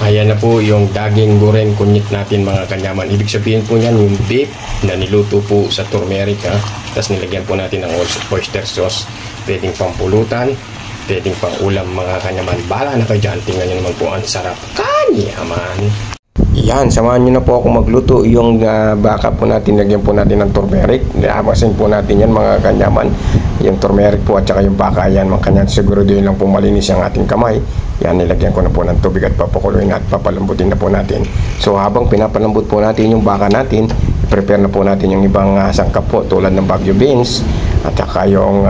Ayan na po yung daging goreng kunyit natin mga kanyaman. Ibig sabihin po niyan yung beef na niluto po sa turmeric. Tapos nilagyan po natin ng oyster sauce. Pwedeng pampulutan, pwedeng pang ulam mga kanyaman. Bahala na kayo dyan. Tingnan nyo naman po ang sarap. Kanyaman! Yan, samahan nyo na po ako magluto. Yung backup po natin, lagyan po natin ng turmeric. Naabasin po natin yan mga kanyaman. Yung turmeric po at saka yung baka, yan mga kanyaman. Siguro din lang po malinis ang ating kamay. Yan, nilagyan ko na po ng tubig at papakuluin at papalambutin na po natin. So habang pinapalambot po natin yung baka natin, prepare na po natin yung ibang sangkap po tulad ng Baguio beans at saka yung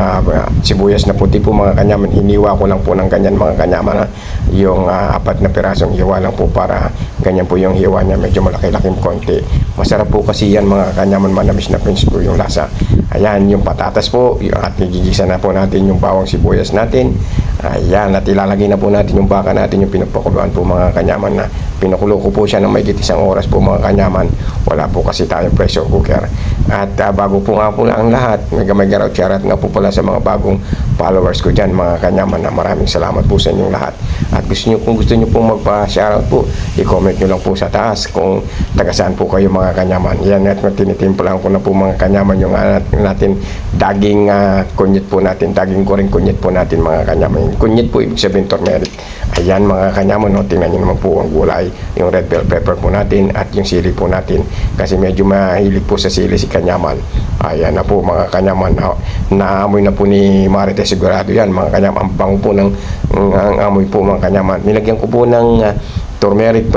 sibuyas na puti po mga kanyaman. Iniwa ko lang po ng ganyan mga kanyaman. Yung 4 na pirasong hiwa lang po para ganyan po yung hiwa niya, medyo malaki-laking konti. Masarap po kasi yan mga kanyaman, manamis na pinch po yung lasa. Ayan, yung patatas po at nagigisa na po natin yung bawang sibuyas natin. Ayan, at ilalagay na po natin yung baka natin, yung pinapakuluan po mga kanyaman na pinukulo ko po siya ng may 1 oras po mga kanyaman. Wala po kasi tayong pressure cooker. At bago po nga po na ang lahat, may shoutout nga po pala sa mga bagong followers ko dyan mga kanyaman, na maraming salamat po sa inyong lahat. At kung gusto nyo pong magpa-shoutout po, i-comment nyo lang po sa taas kung taga saan po kayo mga kanyaman. Yan, at tinitimplaan ko na po mga kanyaman yung natin daging kunyit po natin, daging goreng kunyit po natin mga kanyaman. Kunyit po ibig sabihin turmeric. Ayan mga kanyaman, no, tingnan nyo naman po ang gulay, yung red bell pepper po natin at yung sili po natin, kasi medyo mahilig po sa sili si kanyaman. Ayan na po mga kanyaman, naamoy na po ni Marites sigurado yan mga kanyaman. Ang bango po ng amoy po mga kanyaman. Nilagyan ko po ng turmeric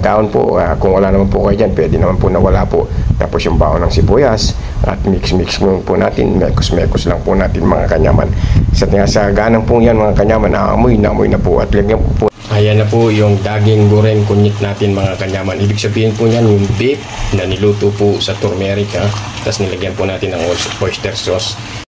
down po. Kung wala naman po kayo dyan, pwede naman po na wala po. Tapos yung baon ng sibuyas at mix po natin, mekos lang po natin mga kanyaman. Sa ganang po yan mga kanyaman, naamoy na po at lagyan ko po. Ayan na po yung daging goreng kunyit natin mga kanyaman. Ibig sabihin po niyan yung beef na niluto po sa turmeric. Tapos nilagyan po natin ng oyster sauce.